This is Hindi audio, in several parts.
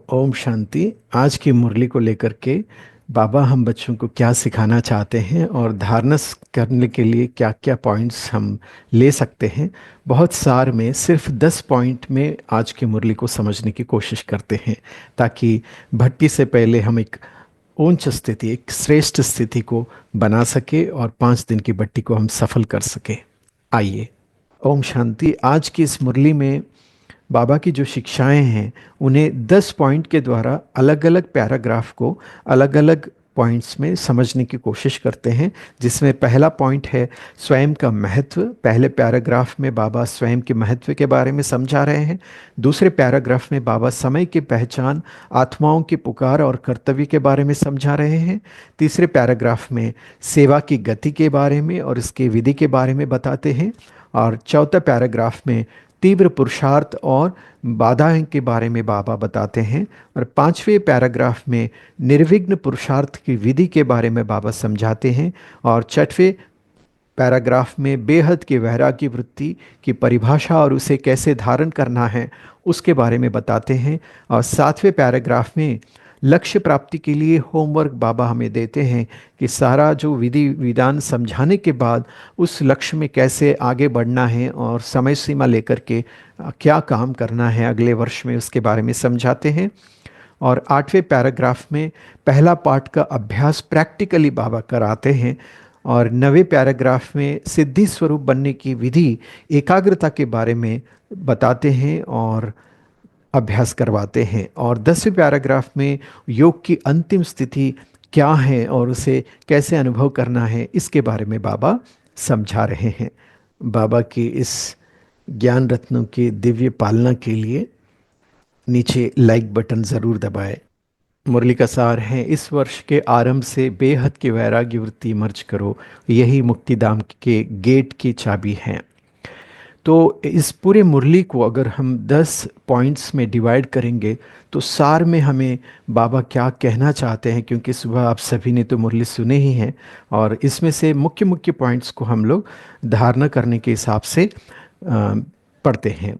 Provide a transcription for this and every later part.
ओम शांति। आज की मुरली को लेकर के बाबा हम बच्चों को क्या सिखाना चाहते हैं और धारणा करने के लिए क्या क्या पॉइंट्स हम ले सकते हैं। बहुत सार में सिर्फ 10 पॉइंट में आज की मुरली को समझने की कोशिश करते हैं, ताकि भट्टी से पहले हम एक उच्च स्थिति, एक श्रेष्ठ स्थिति को बना सके और 5 दिन की भट्टी को हम सफल कर सके। आइए। ओम शांति। आज की इस मुरली में बाबा की जो शिक्षाएं हैं उन्हें 10 पॉइंट के द्वारा अलग अलग पैराग्राफ को अलग अलग पॉइंट्स में समझने की कोशिश करते हैं। जिसमें पहला पॉइंट है स्वयं का महत्व। पहले पैराग्राफ में बाबा स्वयं के महत्व के बारे में समझा रहे हैं। दूसरे पैराग्राफ में बाबा समय की पहचान, आत्माओं की पुकार और कर्तव्य के बारे में समझा रहे हैं। तीसरे पैराग्राफ में सेवा की गति के बारे में और इसके विधि के बारे में बताते हैं। और चौथा पैराग्राफ में तीव्र पुरुषार्थ और बाधाएं के बारे में बाबा बताते हैं। और पांचवें पैराग्राफ में निर्विघ्न पुरुषार्थ की विधि के बारे में बाबा समझाते हैं। और छठवें पैराग्राफ में बेहद की वैराग्य वृत्ति की परिभाषा और उसे कैसे धारण करना है उसके बारे में बताते हैं। और सातवें पैराग्राफ में लक्ष्य प्राप्ति के लिए होमवर्क बाबा हमें देते हैं कि सारा जो विधि विधान समझाने के बाद उस लक्ष्य में कैसे आगे बढ़ना है और समय सीमा लेकर के क्या काम करना है अगले वर्ष में, उसके बारे में समझाते हैं। और आठवें पैराग्राफ में पहला पार्ट का अभ्यास प्रैक्टिकली बाबा कराते हैं। और नवे पैराग्राफ में सिद्धि स्वरूप बनने की विधि, एकाग्रता के बारे में बताते हैं और अभ्यास करवाते हैं। और 10वें पैराग्राफ में योग की अंतिम स्थिति क्या है और उसे कैसे अनुभव करना है इसके बारे में बाबा समझा रहे हैं। बाबा की इस ज्ञान रत्नों की दिव्य पालना के लिए नीचे लाइक बटन ज़रूर दबाएं। मुरली का सार है, इस वर्ष के आरंभ से बेहद की वैराग्य वृत्ति मर्ज करो, यही मुक्तिधाम के गेट की चाबी है। तो इस पूरे मुरली को अगर हम 10 पॉइंट्स में डिवाइड करेंगे तो सार में हमें बाबा क्या कहना चाहते हैं, क्योंकि सुबह आप सभी ने तो मुरली सुने ही हैं और इसमें से मुख्य मुख्य पॉइंट्स को हम लोग धारणा करने के हिसाब से पढ़ते हैं।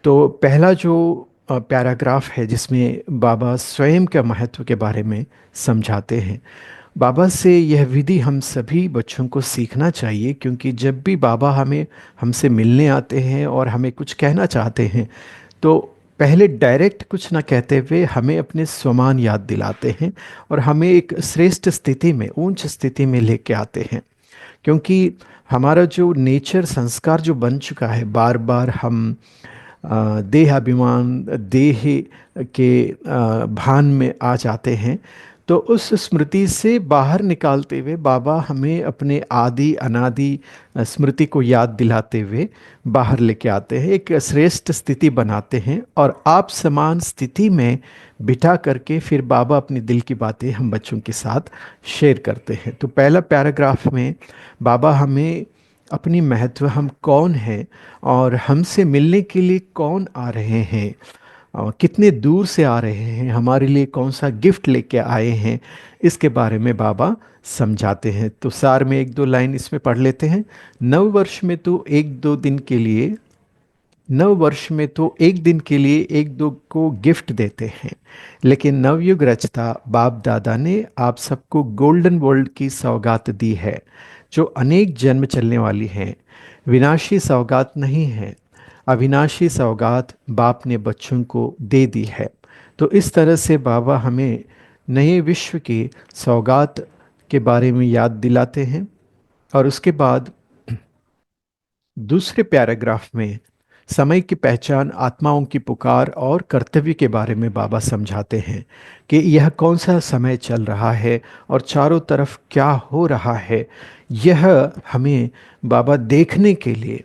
तो पहला जो पैराग्राफ है जिसमें बाबा स्वयं के महत्व के बारे में समझाते हैं। बाबा से यह विधि हम सभी बच्चों को सीखना चाहिए, क्योंकि जब भी बाबा हमसे मिलने आते हैं और हमें कुछ कहना चाहते हैं तो पहले डायरेक्ट कुछ ना कहते हुए हमें अपने स्वमान याद दिलाते हैं और हमें एक श्रेष्ठ स्थिति में, उच्च स्थिति में लेके आते हैं। क्योंकि हमारा जो नेचर, संस्कार जो बन चुका है, बार बार हम देह अभिमान, देह के भान में आ जाते हैं। तो उस स्मृति से बाहर निकालते हुए बाबा हमें अपने आदि अनादि स्मृति को याद दिलाते हुए बाहर लेके आते हैं, एक श्रेष्ठ स्थिति बनाते हैं और आप समान स्थिति में बिठा करके फिर बाबा अपने दिल की बातें हम बच्चों के साथ शेयर करते हैं। तो पहला पैराग्राफ में बाबा हमें अपनी महत्व, हम कौन हैं और हमसे मिलने के लिए कौन आ रहे हैं और कितने दूर से आ रहे हैं, हमारे लिए कौन सा गिफ्ट लेके आए हैं, इसके बारे में बाबा समझाते हैं। तो सार में एक दो लाइन इसमें पढ़ लेते हैं। नव वर्ष में तो एक दो दिन के लिए, नव वर्ष में तो एक दिन के लिए एक दो को गिफ्ट देते हैं, लेकिन नवयुग रचता बाप दादा ने आप सबको गोल्डन वर्ल्ड की सौगात दी है, जो अनेक जन्म चलने वाली है। विनाशी सौगात नहीं है, अविनाशी सौगात बाप ने बच्चों को दे दी है। तो इस तरह से बाबा हमें नए विश्व की सौगात के बारे में याद दिलाते हैं। और उसके बाद दूसरे पैराग्राफ में समय की पहचान, आत्माओं की पुकार और कर्तव्य के बारे में बाबा समझाते हैं कि यह कौन सा समय चल रहा है और चारों तरफ क्या हो रहा है। यह हमें बाबा देखने के लिए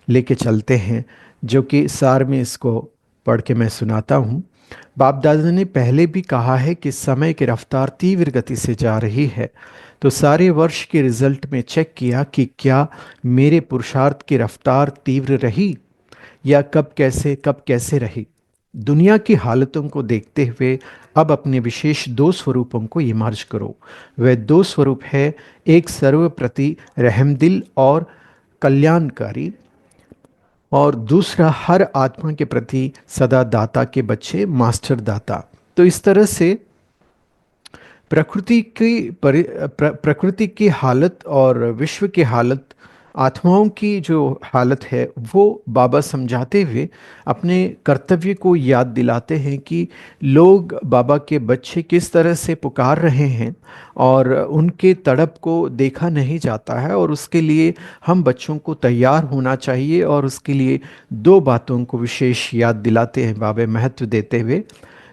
लेके चलते हैं, जो कि सार में इसको पढ़ के मैं सुनाता हूँ। बाप दादा ने पहले भी कहा है कि समय की रफ्तार तीव्र गति से जा रही है। तो सारे वर्ष के रिजल्ट में चेक किया कि क्या मेरे पुरुषार्थ की रफ्तार तीव्र रही या कब कैसे रही। दुनिया की हालतों को देखते हुए अब अपने विशेष दो स्वरूपों को इमर्ज करो। वह दो स्वरूप है, एक सर्वप्रति रहमदिल और कल्याणकारी, और दूसरा, हर आत्मा के प्रति सदा दाता के बच्चे मास्टर दाता। तो इस तरह से प्रकृति की हालत और विश्व की हालत, आत्माओं की जो हालत है, वो बाबा समझाते हुए अपने कर्तव्य को याद दिलाते हैं कि लोग, बाबा के बच्चे किस तरह से पुकार रहे हैं और उनके तड़प को देखा नहीं जाता है, और उसके लिए हम बच्चों को तैयार होना चाहिए। और उसके लिए दो बातों को विशेष याद दिलाते हैं बाबा, महत्व देते हुए।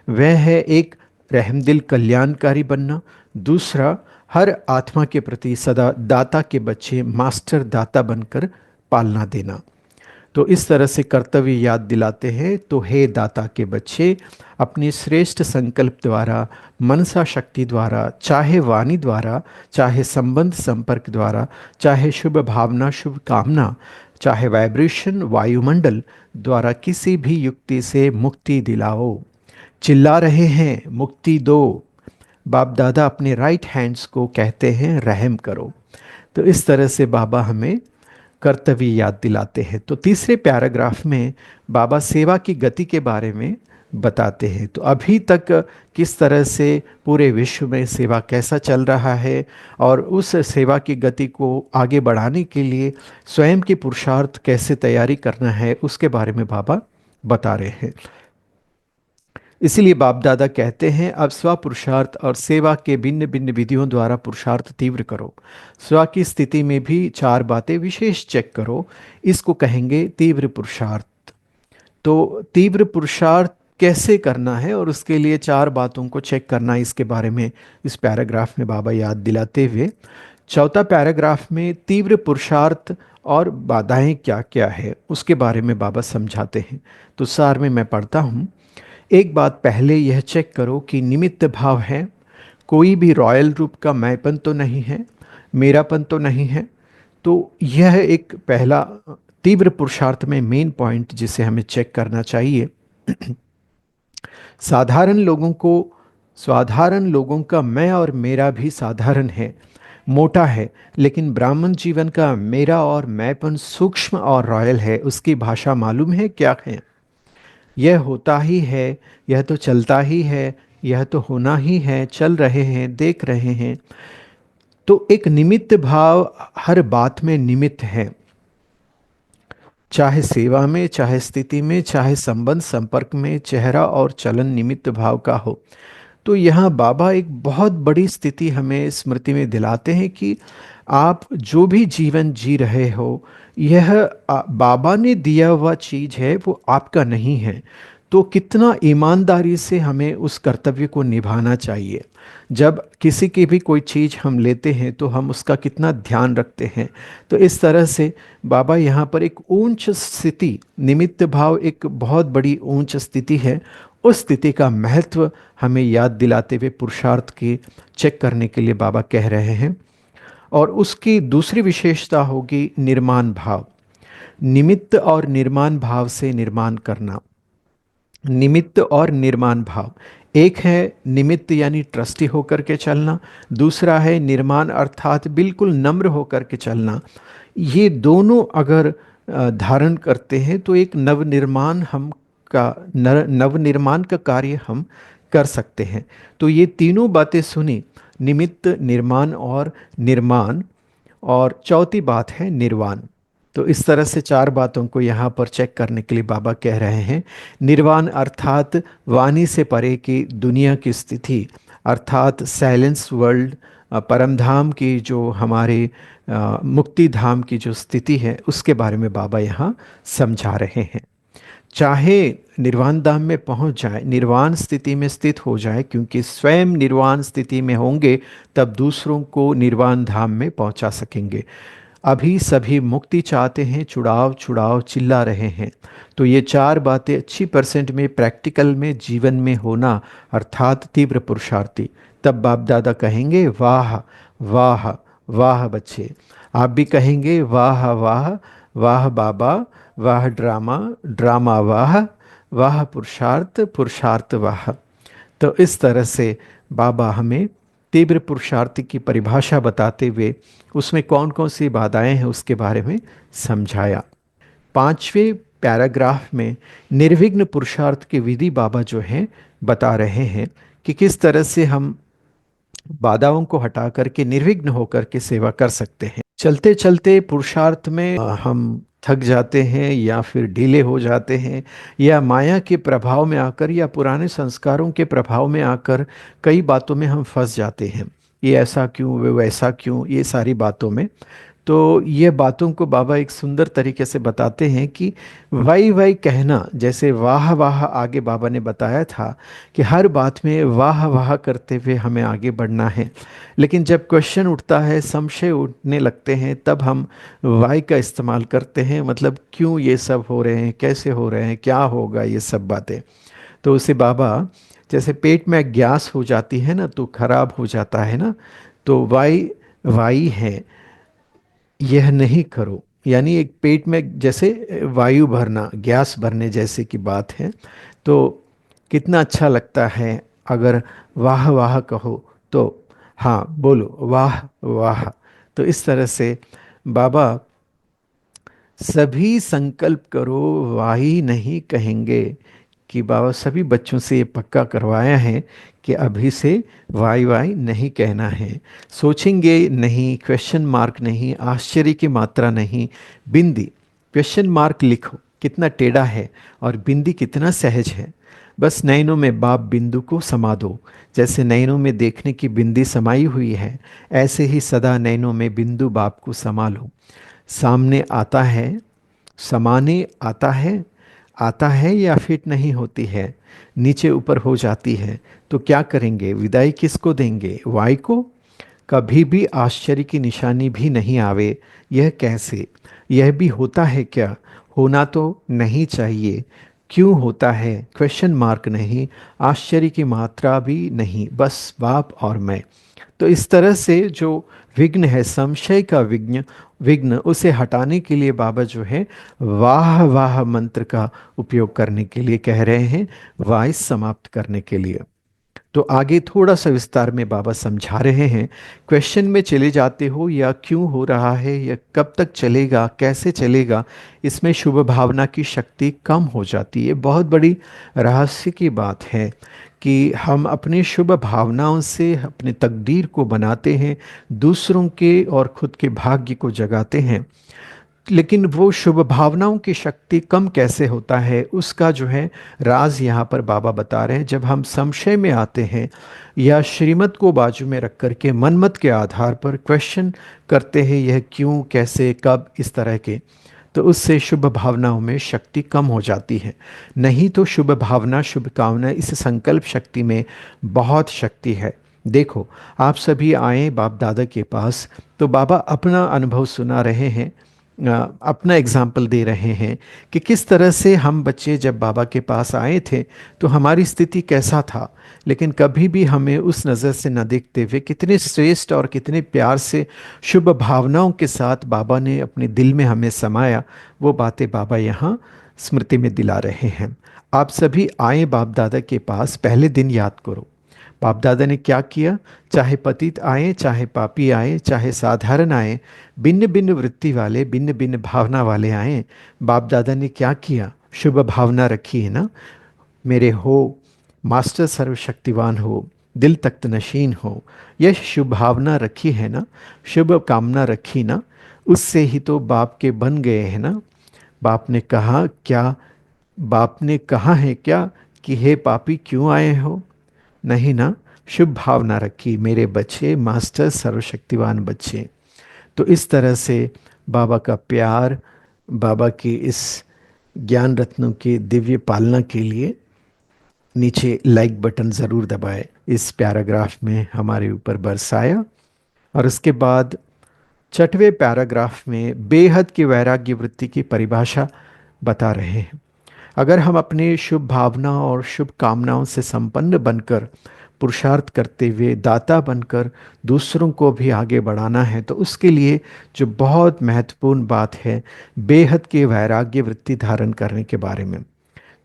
वह है एक, रहमदिल कल्याणकारी बनना। दूसरा, हर आत्मा के प्रति सदा दाता के बच्चे मास्टर दाता बनकर पालना देना। तो इस तरह से कर्तव्य याद दिलाते हैं। तो हे दाता के बच्चे, अपने श्रेष्ठ संकल्प द्वारा, मनसा शक्ति द्वारा, चाहे वाणी द्वारा, चाहे संबंध संपर्क द्वारा, चाहे शुभ भावना शुभ कामना, चाहे वाइब्रेशन वायुमंडल द्वारा किसी भी युक्ति से मुक्ति दिलाओ। चिल्ला रहे हैं मुक्ति दो, बाप दादा अपने राइट हैंड्स को कहते हैं रहम करो। तो इस तरह से बाबा हमें कर्तव्य याद दिलाते हैं। तो तीसरे पैराग्राफ में बाबा सेवा की गति के बारे में बताते हैं। तो अभी तक किस तरह से पूरे विश्व में सेवा कैसा चल रहा है, और उस सेवा की गति को आगे बढ़ाने के लिए स्वयं की पुरुषार्थ कैसे तैयारी करना है, उसके बारे में बाबा बता रहे हैं। इसीलिए बाप दादा कहते हैं, अब स्व पुरुषार्थ और सेवा के भिन्न भिन्न विधियों द्वारा पुरुषार्थ तीव्र करो। स्व की स्थिति में भी चार बातें विशेष चेक करो, इसको कहेंगे तीव्र पुरुषार्थ। तो तीव्र पुरुषार्थ कैसे करना है और उसके लिए चार बातों को चेक करना, इसके बारे में इस पैराग्राफ में बाबा याद दिलाते हुए चौथा पैराग्राफ में तीव्र पुरुषार्थ और बाधाएं क्या क्या है उसके बारे में बाबा समझाते हैं। तो सार में मैं पढ़ता हूँ। एक बात पहले यह चेक करो कि निमित्त भाव है, कोई भी रॉयल रूप का मैंपन तो नहीं है, मेरापन तो नहीं है। तो यह एक पहला तीव्र पुरुषार्थ में मेन पॉइंट जिसे हमें चेक करना चाहिए। साधारण लोगों को, साधारण लोगों का मैं और मेरा भी साधारण है, मोटा है, लेकिन ब्राह्मण जीवन का मेरा और मैंपन सूक्ष्म और रॉयल है। उसकी भाषा मालूम है क्या है? यह होता ही है, यह तो चलता ही है, यह तो होना ही है, चल रहे हैं, देख रहे हैं। तो एक निमित्त भाव हर बात में निमित्त है, चाहे सेवा में, चाहे स्थिति में, चाहे संबंध संपर्क में, चेहरा और चलन निमित्त भाव का हो। तो यहाँ बाबा एक बहुत बड़ी स्थिति हमें स्मृति में दिलाते हैं कि आप जो भी जीवन जी रहे हो, यह बाबा ने दिया हुआ चीज है, वो आपका नहीं है। तो कितना ईमानदारी से हमें उस कर्तव्य को निभाना चाहिए। जब किसी की भी कोई चीज़ हम लेते हैं तो हम उसका कितना ध्यान रखते हैं। तो इस तरह से बाबा यहाँ पर एक ऊंच स्थिति, निमित्त भाव एक बहुत ऊंच ऊंच स्थिति है, उस स्थिति का महत्व हमें याद दिलाते हुए पुरुषार्थ की चेक करने के लिए बाबा कह रहे हैं। और उसकी दूसरी विशेषता होगी निर्माण भाव। निमित्त और निर्माण भाव से निर्माण करना। निमित्त और निर्माण भाव, एक है निमित्त यानी ट्रस्टी होकर के चलना, दूसरा है निर्माण अर्थात बिल्कुल नम्र होकर के चलना। ये दोनों अगर धारण करते हैं तो एक नवनिर्माण हम का नवनिर्माण का कार्य हम कर सकते हैं। तो ये तीनों बातें सुनी, निमित्त, निर्माण और निर्माण, और चौथी बात है निर्वाण। तो इस तरह से चार बातों को यहाँ पर चेक करने के लिए बाबा कह रहे हैं। निर्वाण अर्थात वाणी से परे की दुनिया की स्थिति, अर्थात साइलेंस वर्ल्ड, परम धाम की जो हमारे मुक्ति धाम की जो स्थिति है, उसके बारे में बाबा यहाँ समझा रहे हैं। चाहे निर्वाण धाम में पहुंच जाए, निर्वाण स्थिति में स्थित हो जाए, क्योंकि स्वयं निर्वाण स्थिति में होंगे तब दूसरों को निर्वाण धाम में पहुंचा सकेंगे। अभी सभी मुक्ति चाहते हैं, छुड़ाओ छुड़ाओ चिल्ला रहे हैं। तो ये चार बातें अच्छी परसेंट में प्रैक्टिकल में जीवन में होना, अर्थात तीव्र पुरुषार्थी। तब बाप दादा कहेंगे वाह वाह वाह बच्चे। आप भी कहेंगे वाह वाह वाह बाबा, वाह ड्रामा ड्रामा वाह, वाह पुरुषार्थ पुरुषार्थ वाह। तो इस तरह से बाबा हमें तीव्र पुरुषार्थ की परिभाषा बताते हुए उसमें कौन कौन सी बाधाएं हैं उसके बारे में समझाया। 5वें पैराग्राफ में निर्विघ्न पुरुषार्थ की विधि बाबा जो है बता रहे हैं कि किस तरह से हम बाधाओं को हटा करके निर्विघ्न होकर के सेवा कर सकते हैं। चलते चलते पुरुषार्थ में हम थक जाते हैं या फिर ढीले हो जाते हैं, या माया के प्रभाव में आकर या पुराने संस्कारों के प्रभाव में आकर कई बातों में हम फंस जाते हैं। ये ऐसा क्यों, वे वैसा क्यों, ये सारी बातों में। तो ये बातों को बाबा एक सुंदर तरीके से बताते हैं कि वाई वाई कहना, जैसे वाह वाह आगे बाबा ने बताया था कि हर बात में वाह वाह करते हुए हमें आगे बढ़ना है। लेकिन जब क्वेश्चन उठता है, संशय उठने लगते हैं, तब हम वाई का इस्तेमाल करते हैं, मतलब क्यों ये सब हो रहे हैं, कैसे हो रहे हैं, क्या होगा, ये सब बातें। तो उसे बाबा, जैसे पेट में गैस हो जाती है ना, तो खराब हो जाता है ना, तो वाई वाई है, यह नहीं करो। यानी एक पेट में जैसे वायु भरना, गैस भरने जैसे की बात है। तो कितना अच्छा लगता है अगर वाह वाह कहो तो, हाँ बोलो वाह वाह। तो इस तरह से बाबा सभी संकल्प करो, वाही नहीं कहेंगे, कि बाबा सभी बच्चों से ये पक्का करवाया है कि अभी से वाई वाई नहीं कहना है। सोचेंगे नहीं, क्वेश्चन मार्क नहीं, आश्चर्य की मात्रा नहीं, बिंदी। क्वेश्चन मार्क लिखो कितना टेढ़ा है और बिंदी कितना सहज है। बस नैनों में बाप बिंदु को समा दो। जैसे नैनों में देखने की बिंदी समाई हुई है, ऐसे ही सदा नैनों में बिंदु बाप को समा लो। सामने आता है, समाने आता है या फिट नहीं होती है, नीचे ऊपर हो जाती है, तो क्या करेंगे, विदाई किसको देंगे, वाई को। कभी भी आश्चर्य की निशानी भी नहीं आवे, यह कैसे, यह भी होता है क्या, होना तो नहीं चाहिए, क्यों होता है, क्वेश्चन मार्क नहीं, आश्चर्य की मात्रा भी नहीं, बस बाप और मैं। तो इस तरह से जो विघ्न है, संशय का विघ्न विघ्न उसे हटाने के लिए बाबा जो है वाह वाह मंत्र का उपयोग करने के लिए कह रहे हैं, वाह समाप्त करने के लिए। तो आगे थोड़ा सा विस्तार में बाबा समझा रहे हैं। क्वेश्चन में चले जाते हो या क्यों हो रहा है या कब तक चलेगा, कैसे चलेगा, इसमें शुभ भावना की शक्ति कम हो जाती है। बहुत बड़ी रहस्य की बात है कि हम अपने शुभ भावनाओं से अपने तकदीर को बनाते हैं, दूसरों के और खुद के भाग्य को जगाते हैं। लेकिन वो शुभ भावनाओं की शक्ति कम कैसे होता है, उसका जो है राज यहाँ पर बाबा बता रहे हैं। जब हम संशय में आते हैं या श्रीमत को बाजू में रख करके मनमत के आधार पर क्वेश्चन करते हैं, यह क्यों, कैसे, कब, इस तरह के, तो उससे शुभ भावनाओं में शक्ति कम हो जाती है। नहीं तो शुभ भावना, शुभ कामना, इस संकल्प शक्ति में बहुत शक्ति है। देखो, आप सभी आए बाप दादा के पास, तो बाबा अपना अनुभव सुना रहे हैं, अपना एग्जाम्पल दे रहे हैं कि किस तरह से हम बच्चे जब बाबा के पास आए थे तो हमारी स्थिति कैसा था। लेकिन कभी भी हमें उस नज़र से न देखते हुए कितने श्रेष्ठ और कितने प्यार से शुभ भावनाओं के साथ बाबा ने अपने दिल में हमें समाया, वो बातें बाबा यहाँ स्मृति में दिला रहे हैं। आप सभी आए बाप दादा के पास, पहले दिन याद करो बाप दादा ने क्या किया। चाहे पतित आए, चाहे पापी आए, चाहे साधारण आए, भिन्न भिन्न वृत्ति वाले, भिन्न भिन्न भावना वाले आए, बाप दादा ने क्या किया, शुभ भावना रखी है ना। मेरे हो मास्टर सर्वशक्तिवान हो, दिल तख्त नशीन हो, यह शुभ भावना रखी है ना, शुभ कामना रखी ना, उससे ही तो बाप के बन गए हैं ना। बाप ने कहा क्या, बाप ने कहा है क्या कि हे पापी क्यों आए हो, नहीं ना, शुभ भावना रखी, मेरे बच्चे मास्टर सर्वशक्तिवान बच्चे। तो इस तरह से बाबा का प्यार, बाबा की इस ज्ञान रत्नों की दिव्य पालना के लिए नीचे लाइक बटन ज़रूर दबाएं। इस पैराग्राफ में हमारे ऊपर बरसाया। और उसके बाद 6वें पैराग्राफ में बेहद की वैराग्य वृत्ति की परिभाषा बता रहे हैं। अगर हम अपने शुभ भावना और शुभ कामनाओं से संपन्न बनकर पुरुषार्थ करते हुए दाता बनकर दूसरों को भी आगे बढ़ाना है, तो उसके लिए जो बहुत महत्वपूर्ण बात है, बेहद के वैराग्य वृत्ति धारण करने के बारे में,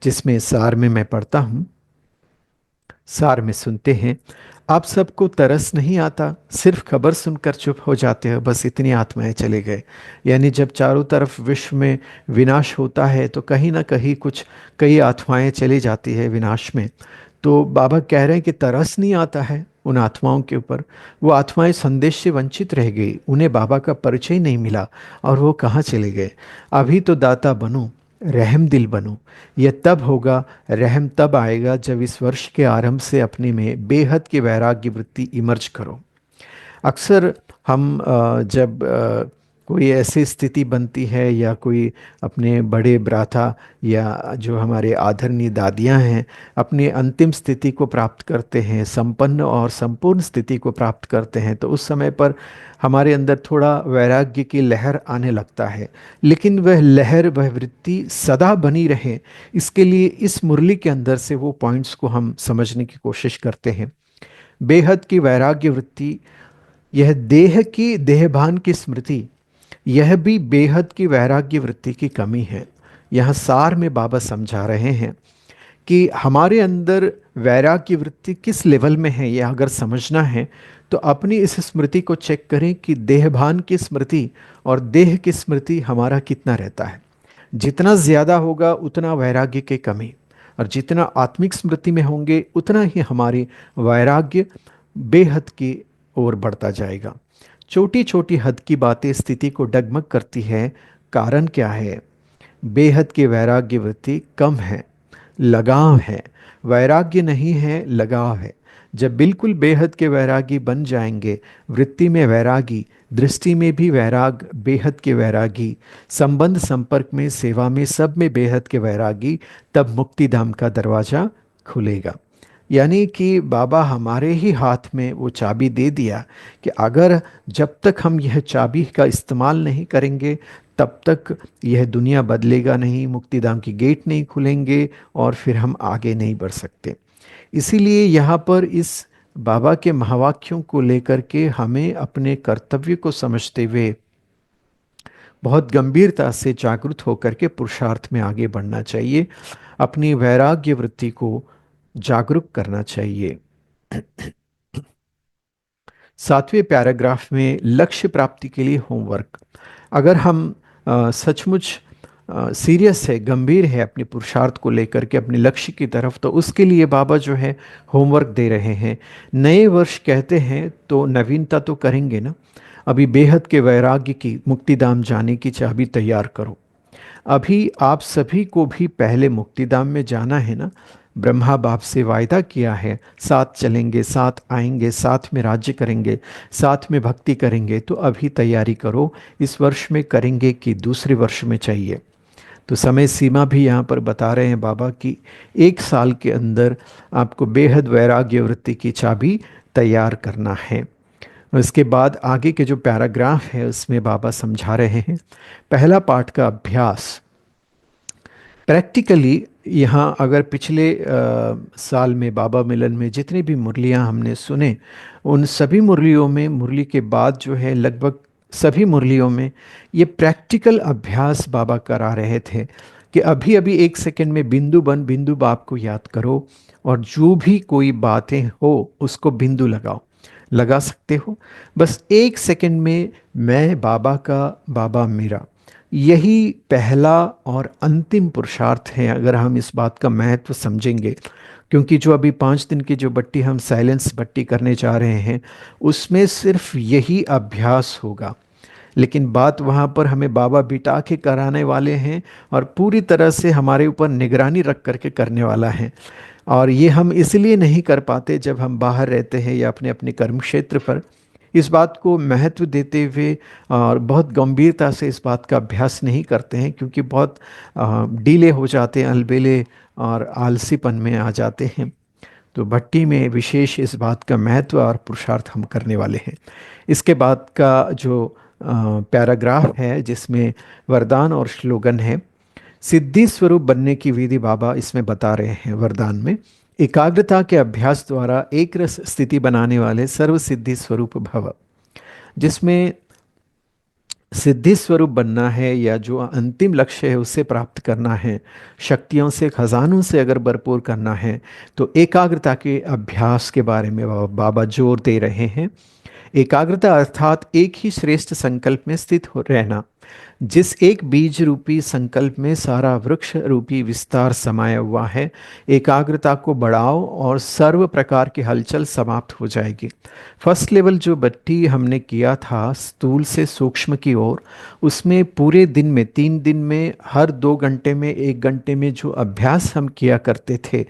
जिसमें सार में मैं पढ़ता हूँ, सार में सुनते हैं। आप सबको तरस नहीं आता, सिर्फ खबर सुनकर चुप हो जाते हो, बस इतनी आत्माएं चले गए। यानी जब चारों तरफ विश्व में विनाश होता है तो कहीं ना कहीं कुछ कई आत्माएं चली जाती है विनाश में। तो बाबा कह रहे हैं कि तरस नहीं आता है उन आत्माओं के ऊपर। वो आत्माएं संदेश से वंचित रह गई, उन्हें बाबा का परिचय नहीं मिला, और वो कहाँ चले गए। अभी तो दाता बनो, रहम दिल बनो। यह तब होगा, रहम तब आएगा जब इस वर्ष के आरंभ से अपने में बेहद की वैराग्य वृत्ति इमर्ज करो। अक्सर हम जब कोई ऐसी स्थिति बनती है, या कोई अपने बड़े भ्राता या जो हमारे आदरणीय दादियाँ हैं अपनी अंतिम स्थिति को प्राप्त करते हैं, संपन्न और संपूर्ण स्थिति को प्राप्त करते हैं, तो उस समय पर हमारे अंदर थोड़ा वैराग्य की लहर आने लगता है। लेकिन वह लहर, वह वृत्ति सदा बनी रहे, इसके लिए इस मुरली के अंदर से वो पॉइंट्स को हम समझने की कोशिश करते हैं। बेहद की वैराग्य वृत्ति, यह देह की देहभान की स्मृति, यह भी बेहद की वैराग्य वृत्ति की कमी है। यह सार में बाबा समझा रहे हैं कि हमारे अंदर वैराग्य वृत्ति किस लेवल में है, यह अगर समझना है तो अपनी इस स्मृति को चेक करें कि देहभान की स्मृति और देह की स्मृति हमारा कितना रहता है। जितना ज़्यादा होगा उतना वैराग्य की कमी, और जितना आत्मिक स्मृति में होंगे उतना ही हमारी वैराग्य बेहद की ओर बढ़ता जाएगा। छोटी छोटी हद की बातें स्थिति को डगमग करती है। कारण क्या है? बेहद की वैराग्य वृत्ति कम है, लगाव है। वैराग्य नहीं है, लगाव है। जब बिल्कुल बेहद के वैरागी बन जाएंगे, वृत्ति में वैरागी, दृष्टि में भी वैराग, बेहद के वैरागी, संबंध संपर्क में, सेवा में, सब में बेहद के वैरागी, तब मुक्ति धाम का दरवाजा खुलेगा। यानी कि बाबा हमारे ही हाथ में वो चाबी दे दिया कि अगर जब तक हम यह चाबी का इस्तेमाल नहीं करेंगे तब तक यह दुनिया बदलेगा नहीं, मुक्तिधाम की गेट नहीं खुलेंगे, और फिर हम आगे नहीं बढ़ सकते। इसीलिए यहाँ पर इस बाबा के महावाक्यों को लेकर के हमें अपने कर्तव्य को समझते हुए बहुत गंभीरता से जागरूक होकर के पुरुषार्थ में आगे बढ़ना चाहिए, अपनी वैराग्य वृत्ति को जागरूक करना चाहिए। 7वें पैराग्राफ में लक्ष्य प्राप्ति के लिए होमवर्क। अगर हम सचमुच सीरियस है, गंभीर है अपने पुरुषार्थ को लेकर के अपने लक्ष्य की तरफ, तो उसके लिए बाबा जो है होमवर्क दे रहे हैं। नए वर्ष कहते हैं तो नवीनता तो करेंगे ना। अभी बेहद के वैराग्य की, मुक्तिधाम जाने की चाबी तैयार करो। अभी आप सभी को भी पहले मुक्तिधाम में जाना है ना। ब्रह्मा बाप से वायदा किया है, साथ चलेंगे, साथ आएंगे, साथ में राज्य करेंगे, साथ में भक्ति करेंगे। तो अभी तैयारी करो, इस वर्ष में करेंगे कि दूसरे वर्ष में चाहिए। तो समय सीमा भी यहाँ पर बता रहे हैं बाबा की 1 साल के अंदर आपको बेहद वैराग्य वृत्ति की चाबी तैयार करना है। और इसके बाद आगे के जो पैराग्राफ है उसमें बाबा समझा रहे हैं पहला पाठ का अभ्यास। प्रैक्टिकली यहाँ अगर पिछले साल में बाबा मिलन में जितनी भी मुरलियाँ हमने सुने, उन सभी मुरलियों में, मुरली के बाद जो है लगभग सभी मुरलियों में ये प्रैक्टिकल अभ्यास बाबा करा रहे थे कि अभी अभी 1 सेकंड में बिंदु बन बिंदु बाप को याद करो, और जो भी कोई बातें हो उसको बिंदु लगाओ, लगा सकते हो। बस 1 सेकंड में मैं बाबा का, बाबा मेरा, यही पहला और अंतिम पुरुषार्थ है अगर हम इस बात का महत्व समझेंगे। क्योंकि जो अभी 5 दिन की जो बट्टी हम साइलेंस बट्टी करने जा रहे हैं उसमें सिर्फ यही अभ्यास होगा। लेकिन बात वहाँ पर हमें बाबा बिठा के कराने वाले हैं और पूरी तरह से हमारे ऊपर निगरानी रख करके करने वाला है। और ये हम इसलिए नहीं कर पाते जब हम बाहर रहते हैं या अपने अपने कर्म क्षेत्र पर। इस बात को महत्व देते हुए और बहुत गंभीरता से इस बात का अभ्यास नहीं करते हैं, क्योंकि बहुत डीले हो जाते हैं, अलबेले और आलसीपन में आ जाते हैं। तो भट्टी में विशेष इस बात का महत्व और पुरुषार्थ हम करने वाले हैं। इसके बाद का जो पैराग्राफ है जिसमें वरदान और श्लोगन है, सिद्धि स्वरूप बनने की विधि बाबा इसमें बता रहे हैं। वरदान में एकाग्रता के अभ्यास द्वारा एक रस स्थिति बनाने वाले सर्व सिद्धि स्वरूप भव, जिसमें सिद्धि स्वरूप बनना है या जो अंतिम लक्ष्य है उसे प्राप्त करना है, शक्तियों से खजानों से अगर भरपूर करना है, तो एकाग्रता के अभ्यास के बारे में बाबा जोर दे रहे हैं। एकाग्रता अर्थात एक ही श्रेष्ठ संकल्प में स्थित हो रहना। जिस एक बीज रूपी संकल्प में सारा वृक्ष रूपी विस्तार समाया हुआ है, एकाग्रता को बढ़ाओ और सर्व प्रकार की हलचल समाप्त हो जाएगी। फर्स्ट लेवल जो भट्टी हमने किया था स्थूल से सूक्ष्म की ओर, उसमें पूरे दिन में 3 दिन में हर 2 घंटे में 1 घंटे में जो अभ्यास हम किया करते थे,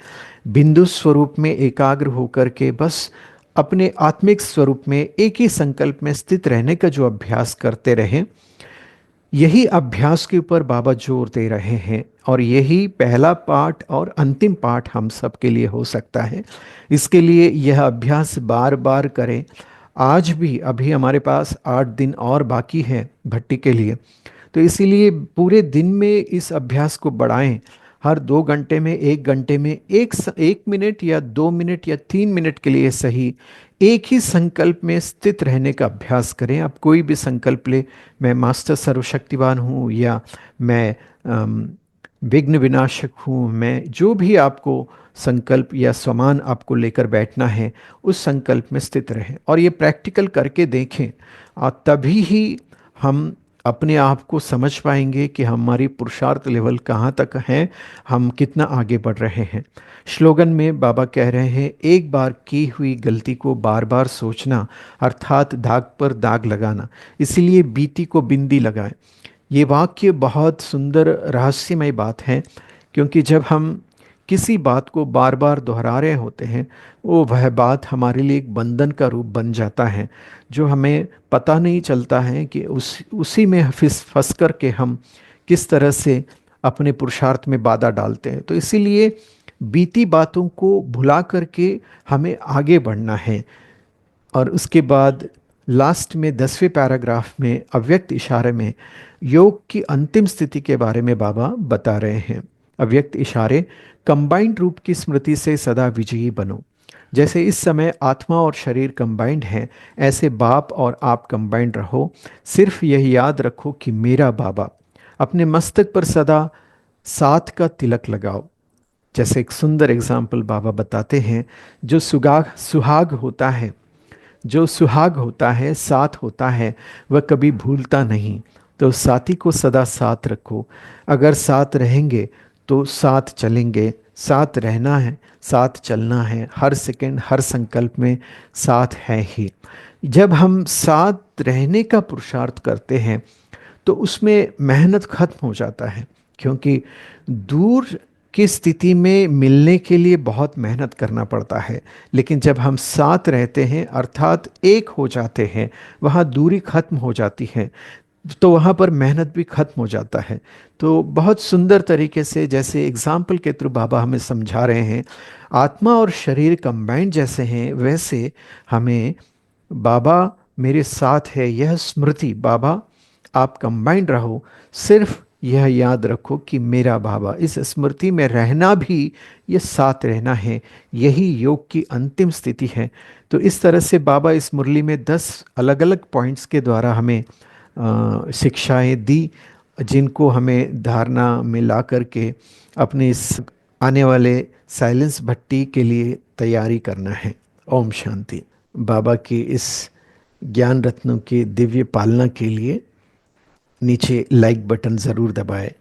बिंदु स्वरूप में एकाग्र होकर के बस अपने आत्मिक स्वरूप में एक ही संकल्प में स्थित रहने का जो अभ्यास करते रहे, यही अभ्यास के ऊपर बाबा जोर दे रहे हैं। और यही पहला पाठ और अंतिम पाठ हम सब के लिए हो सकता है। इसके लिए यह अभ्यास बार बार करें। आज भी अभी हमारे पास 8 दिन और बाकी है भट्टी के लिए, तो इसीलिए पूरे दिन में इस अभ्यास को बढ़ाएं। हर 2 घंटे में 1 घंटे में 1 मिनट या 2 मिनट या 3 मिनट के लिए सही, एक ही संकल्प में स्थित रहने का अभ्यास करें। आप कोई भी संकल्प ले, मैं मास्टर सर्वशक्तिवान हूँ, या मैं विघ्न विनाशक हूँ, मैं जो भी आपको संकल्प या समान आपको लेकर बैठना है, उस संकल्प में स्थित रहें और ये प्रैक्टिकल करके देखें। तभी ही हम अपने आप को समझ पाएंगे कि हमारी पुरुषार्थ लेवल कहाँ तक है, हम कितना आगे बढ़ रहे हैं। स्लोगन में बाबा कह रहे हैं, एक बार की हुई गलती को बार बार सोचना अर्थात दाग पर दाग लगाना, इसीलिए बीती को बिंदी लगाएं। ये वाक्य बहुत सुंदर रहस्यमय बात है, क्योंकि जब हम किसी बात को बार बार दोहरा रहे होते हैं, वो वह बात हमारे लिए एक बंधन का रूप बन जाता है, जो हमें पता नहीं चलता है कि उसी में फंस कर के हम किस तरह से अपने पुरुषार्थ में बाधा डालते हैं। तो इसीलिए बीती बातों को भुला करके हमें आगे बढ़ना है। और उसके बाद लास्ट में 10वें पैराग्राफ में अव्यक्त इशारे में योग की अंतिम स्थिति के बारे में बाबा बता रहे हैं। अव्यक्त इशारे, कंबाइंड रूप की स्मृति से सदा विजयी बनो। जैसे इस समय आत्मा और शरीर कंबाइंड हैं, ऐसे बाप और आप कंबाइंड रहो। सिर्फ यह याद रखो कि मेरा बाबा। अपने मस्तक पर सदा साथ का तिलक लगाओ। जैसे एक सुंदर एग्जाम्पल बाबा बताते हैं, जो सुहाग होता है, जो सुहाग होता है, साथ होता है, वह कभी भूलता नहीं। तो साथी को सदा साथ रखो। अगर साथ रहेंगे तो साथ चलेंगे। साथ रहना है, साथ चलना है, हर सेकंड हर संकल्प में साथ है ही। जब हम साथ रहने का पुरुषार्थ करते हैं, तो उसमें मेहनत खत्म हो जाता है, क्योंकि दूर की स्थिति में मिलने के लिए बहुत मेहनत करना पड़ता है। लेकिन जब हम साथ रहते हैं अर्थात एक हो जाते हैं, वहाँ दूरी खत्म हो जाती है, तो वहाँ पर मेहनत भी खत्म हो जाता है। तो बहुत सुंदर तरीके से जैसे एग्जाम्पल के थ्रू बाबा हमें समझा रहे हैं, आत्मा और शरीर कंबाइंड जैसे हैं, वैसे हमें बाबा मेरे साथ है यह स्मृति, बाबा आप कंबाइंड रहो। सिर्फ यह याद रखो कि मेरा बाबा, इस स्मृति में रहना भी ये साथ रहना है, यही योग की अंतिम स्थिति है। तो इस तरह से बाबा इस मुरली में 10 अलग अलग पॉइंट्स के द्वारा हमें शिक्षाएं दी, जिनको हमें धारणा में ला करके अपने इस आने वाले साइलेंस भट्टी के लिए तैयारी करना है। ओम शांति। बाबा की इस ज्ञान रत्नों की दिव्य पालना के लिए नीचे लाइक बटन ज़रूर दबाएं।